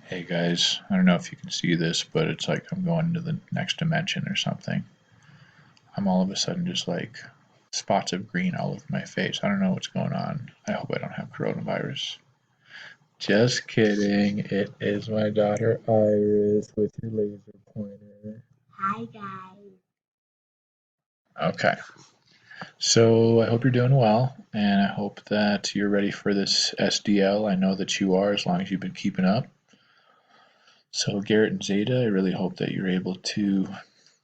Hey guys, I don't know if you can see this, but it's like I'm going into the next dimension or something. I'm all of a sudden just like spots of green all over my face. I don't know what's going on. I hope I don't have coronavirus. Just kidding. It is my daughter Iris with your laser pointer. Hi guys. Okay. So I hope you're doing well, and I hope that you're ready for this SDL. I know that you are, as long as you've been keeping up. So Garrett and Zeta, I really hope that you're able to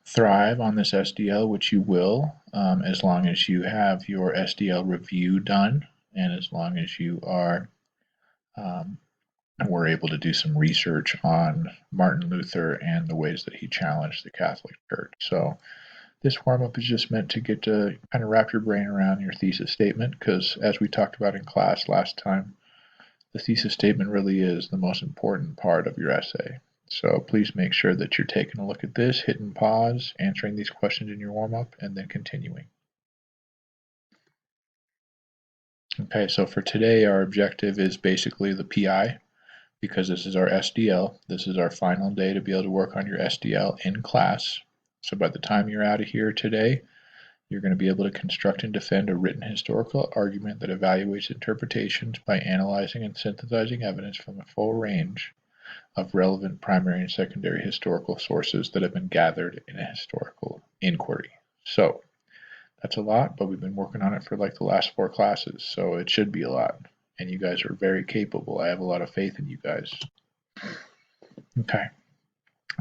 thrive on this SDL, which you will, as long as you have your SDL review done, and as long as you are, um, we're able to do some research on Martin Luther and the ways that he challenged the Catholic Church. So this warm-up is just meant to get to kind of wrap your brain around your thesis statement, because as we talked about in class last time, the thesis statement really is the most important part of your essay. So please make sure that you're taking a look at this, hitting pause, answering these questions in your warm-up, and then continuing. Okay, so for today, our objective is basically the PI, because this is our SDL. This is our final day to be able to work on your SDL in class. So by the time you're out of here today, you're going to be able to construct and defend a written historical argument that evaluates interpretations by analyzing and synthesizing evidence from a full range of relevant primary and secondary historical sources that have been gathered in a historical inquiry. So that's a lot, but we've been working on it for like the last 4 classes, so it should be a lot. And you guys are very capable. I have a lot of faith in you guys. Okay,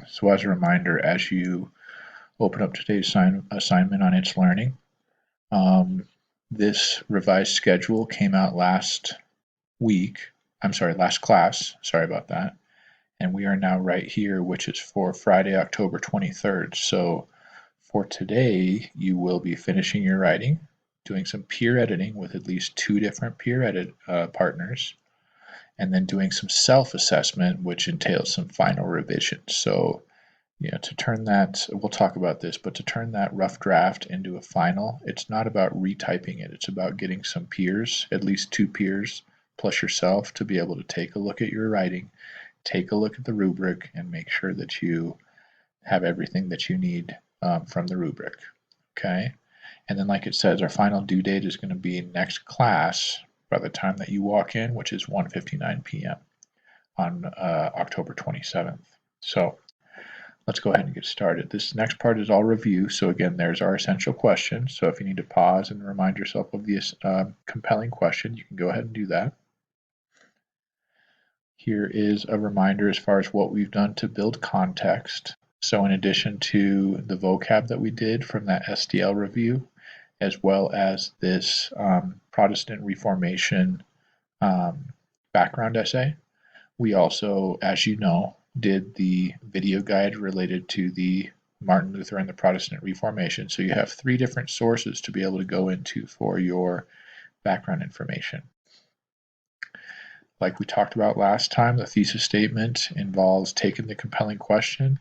so as a reminder, as you open up today's assignment on its learning, this revised schedule came out last class, sorry about that. And we are now right here, which is for Friday, October 23rd. So for today, you will be finishing your writing, doing some peer editing with at least 2 different peer edit partners, and then doing some self-assessment, which entails some final revisions. So, to turn that, we'll talk about this, but to turn that rough draft into a final, it's not about retyping it. It's about getting some peers, at least 2 peers, plus yourself, to be able to take a look at your writing, take a look at the rubric, and make sure that you have everything that you need from the rubric. Okay? And then, like it says, our final due date is going to be next class by the time that you walk in, which is 1:59 p.m. on October 27th. So let's go ahead and get started. This next part is all review. So again, there's our essential question. So if you need to pause and remind yourself of the compelling question, you can go ahead and do that. Here is a reminder as far as what we've done to build context. So in addition to the vocab that we did from that SDL review, as well as this Protestant Reformation background essay, we also, as you know, did the video guide related to the Martin Luther and the Protestant Reformation. So you have 3 different sources to be able to go into for your background information. Like we talked about last time, the thesis statement involves taking the compelling question,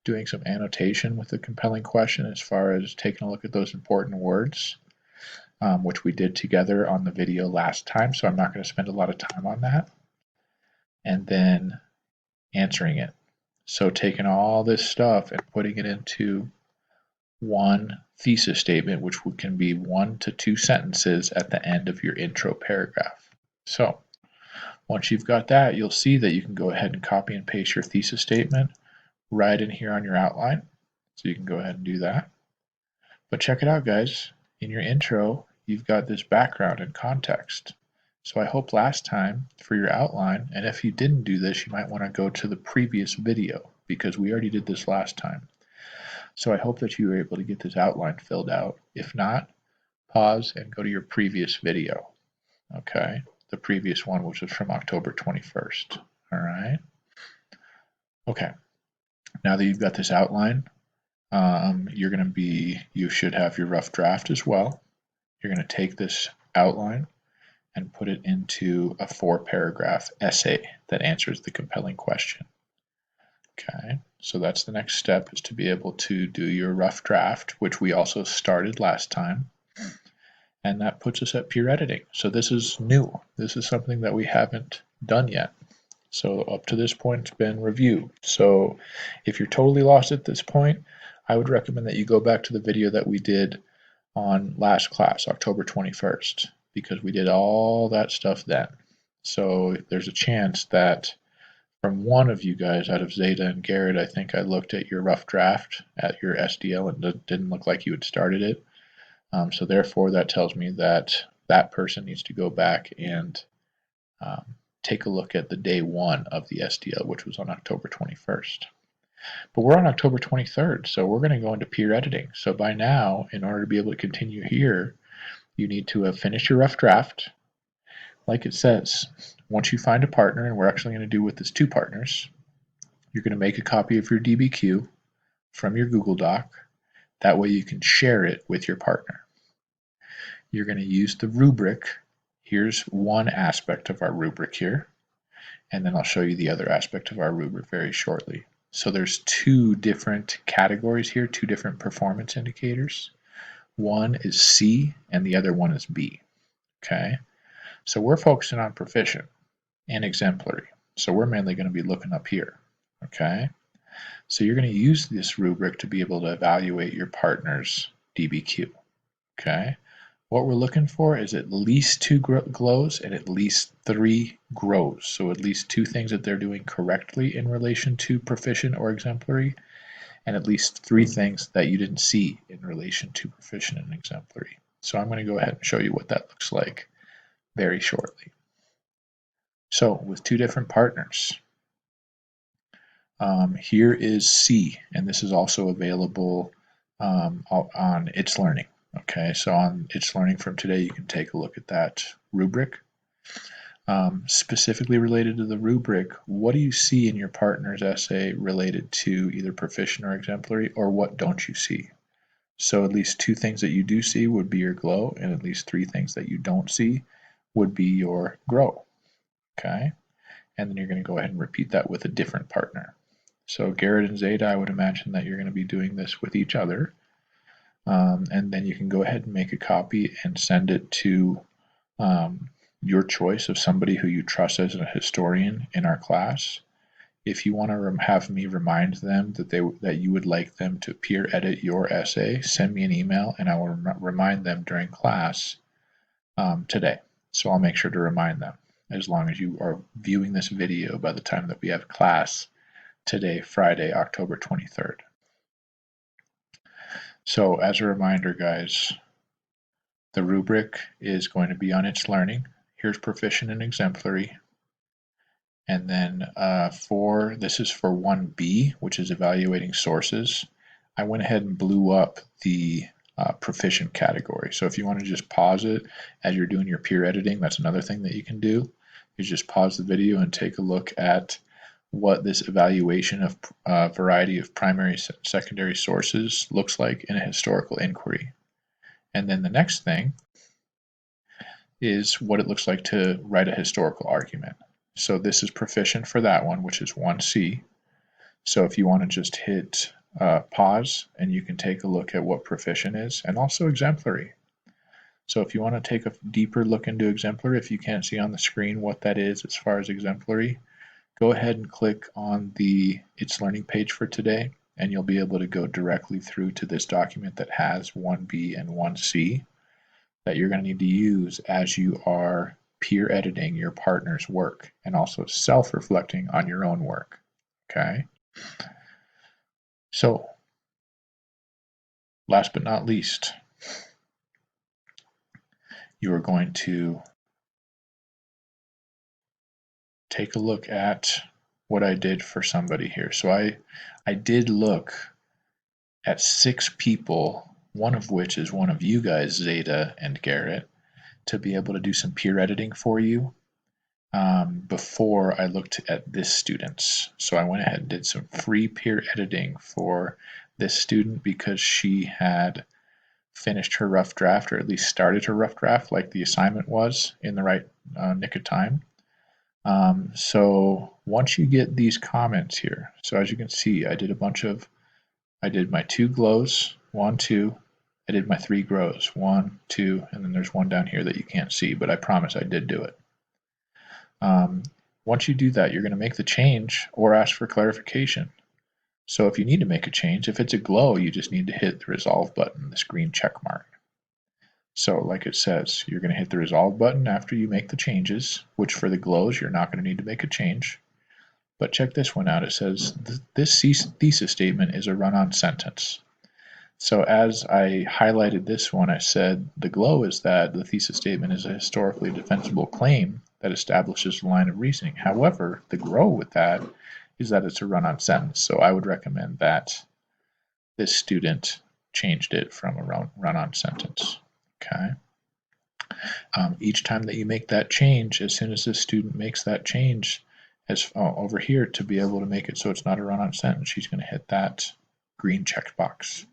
doing some annotation with the compelling question as far as taking a look at those important words, which we did together on the video last time, so I'm not going to spend a lot of time on that. And then answering it. So taking all this stuff and putting it into one thesis statement, which can be 1 to 2 sentences at the end of your intro paragraph. So once you've got that, you'll see that you can go ahead and copy and paste your thesis statement right in here on your outline. So you can go ahead and do that. But check it out, guys. In your intro, you've got this background and context. So I hope last time for your outline, and if you didn't do this, you might want to go to the previous video because we already did this last time. So I hope that you were able to get this outline filled out. If not, pause and go to your previous video. Okay, the previous one, which was from October 21st. All right. Okay. Now that you've got this outline, you should have your rough draft as well. You're going to take this outline and put it into a 4-paragraph essay that answers the compelling question. Okay, so that's the next step, is to be able to do your rough draft, which we also started last time. And that puts us at peer editing. So this is new. This is something that we haven't done yet. So up to this point, it's been review. So if you're totally lost at this point, I would recommend that you go back to the video that we did on last class, October 21st, because we did all that stuff then. So there's a chance that from one of you guys out of Zeta and Garrett, I think I looked at your rough draft at your SDL and it didn't look like you had started it. So therefore, that tells me that that person needs to go back and take a look at the day one of the SDL, which was on October 21st. But we're on October 23rd, so we're going to go into peer editing. So by now, in order to be able to continue here, you need to have finished your rough draft. Like it says, once you find a partner, and we're actually going to do with this 2 partners, you're going to make a copy of your DBQ from your Google Doc. That way you can share it with your partner. You're going to use the rubric. Here's one aspect of our rubric here, and then I'll show you the other aspect of our rubric very shortly. So there's 2 different categories here, 2 different performance indicators. One is C and the other one is B. Okay, so we're focusing on proficient and exemplary. So we're mainly going to be looking up here. Okay, so you're going to use this rubric to be able to evaluate your partner's DBQ. Okay, what we're looking for is at least 2 glows and at least 3 grows. So at least 2 things that they're doing correctly in relation to proficient or exemplary, and at least 3 things that you didn't see in relation to proficient and exemplary. So I'm going to go ahead and show you what that looks like very shortly. So with 2 different partners, here is C, and this is also available on It's Learning. Okay, so on It's Learning from today, you can take a look at that rubric. Specifically related to the rubric, what do you see in your partner's essay related to either proficient or exemplary, or what don't you see? So at least 2 things that you do see would be your glow, and at least 3 things that you don't see would be your grow. Okay, and then you're going to go ahead and repeat that with a different partner. So Garrett and Zeta, I would imagine that you're going to be doing this with each other. And then you can go ahead and make a copy and send it to your choice of somebody who you trust as a historian in our class. If you want to have me remind them that you would like them to peer edit your essay, send me an email and I will remind them during class today. So I'll make sure to remind them as long as you are viewing this video by the time that we have class today, Friday, October 23rd. So as a reminder, guys, the rubric is going to be on It's Learning. Here's proficient and exemplary. And then this is for 1B, which is evaluating sources. I went ahead and blew up the proficient category. So if you want to just pause it as you're doing your peer editing, that's another thing that you can do. You just pause the video and take a look at what this evaluation of a variety of primary and secondary sources looks like in a historical inquiry. And then the next thing is what it looks like to write a historical argument. So this is proficient for that one, which is 1C. So if you want to just hit pause and you can take a look at what proficient is, and also exemplary. So if you want to take a deeper look into exemplary, if you can't see on the screen what that is as far as exemplary, go ahead and click on the It's Learning page for today, and you'll be able to go directly through to this document that has 1B and 1C that you're going to need to use as you are peer editing your partner's work and also self-reflecting on your own work. Okay? So, last but not least, you are going to take a look at what I did for somebody here. So I did look at 6 people, one of which is one of you guys, Zeta and Garrett, to be able to do some peer editing for you before I looked at this student's. So I went ahead and did some free peer editing for this student because she had finished her rough draft, or at least started her rough draft like the assignment was in the right nick of time. So once you get these comments here, so as you can see, I did my 2 glows, 1, 2, I did my 3 grows, 1, 2, and then there's one down here that you can't see, but I promise I did do it. Once you do that, you're going to make the change or ask for clarification. So if you need to make a change, if it's a glow, you just need to hit the resolve button, this green check mark. So like it says, you're going to hit the resolve button after you make the changes, which for the glows, you're not going to need to make a change. But check this one out. It says this thesis statement is a run-on sentence. So as I highlighted this one, I said the glow is that the thesis statement is a historically defensible claim that establishes a line of reasoning. However, the grow with that is that it's a run-on sentence. So I would recommend that this student changed it from a run-on sentence. Okay. Each time that you make that change, as soon as this student makes that change, over here to be able to make it so it's not a run-on sentence, she's going to hit that green checkbox.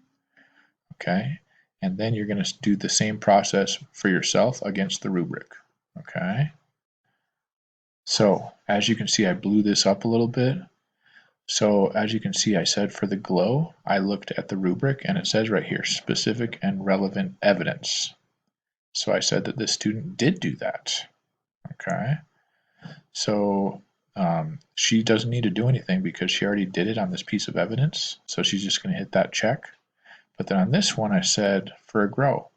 Okay, and then you're going to do the same process for yourself against the rubric. Okay, so as you can see, I blew this up a little bit. So as you can see, I said for the glow, I looked at the rubric and it says right here, specific and relevant evidence. So I said that this student did do that. Okay, so she doesn't need to do anything because she already did it on this piece of evidence. So she's just going to hit that check. But then on this one, I said for a grow.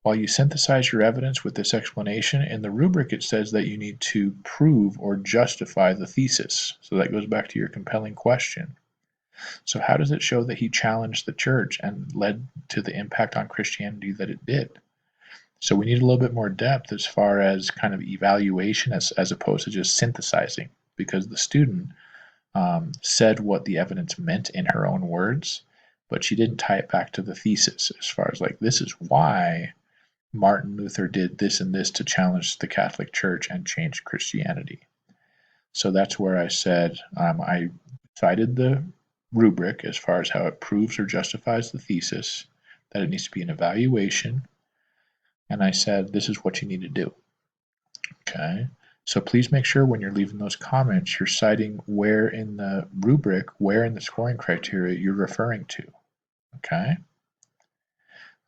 While you synthesize your evidence with this explanation, in the rubric it says that you need to prove or justify the thesis. So that goes back to your compelling question. So how does it show that he challenged the church and led to the impact on Christianity that it did? So we need a little bit more depth as far as kind of evaluation as opposed to just synthesizing, because the student said what the evidence meant in her own words, but she didn't tie it back to the thesis as far as like, this is why Martin Luther did this and this to challenge the Catholic Church and change Christianity. So that's where I said I cited the rubric as far as how it proves or justifies the thesis, that it needs to be an evaluation, and I said this is what you need to do. Okay, so please make sure when you're leaving those comments, you're citing where in the rubric, where in the scoring criteria you're referring to. Okay.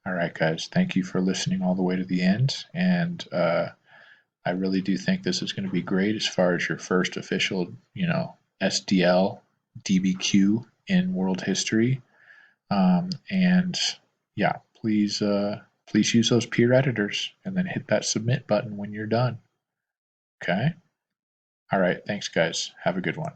All right, guys, thank you for listening all the way to the end. And I really do think this is going to be great as far as your first official, SDL DBQ in world history. And yeah, please use those peer editors and then hit that submit button when you're done. Okay. All right. Thanks, guys. Have a good one.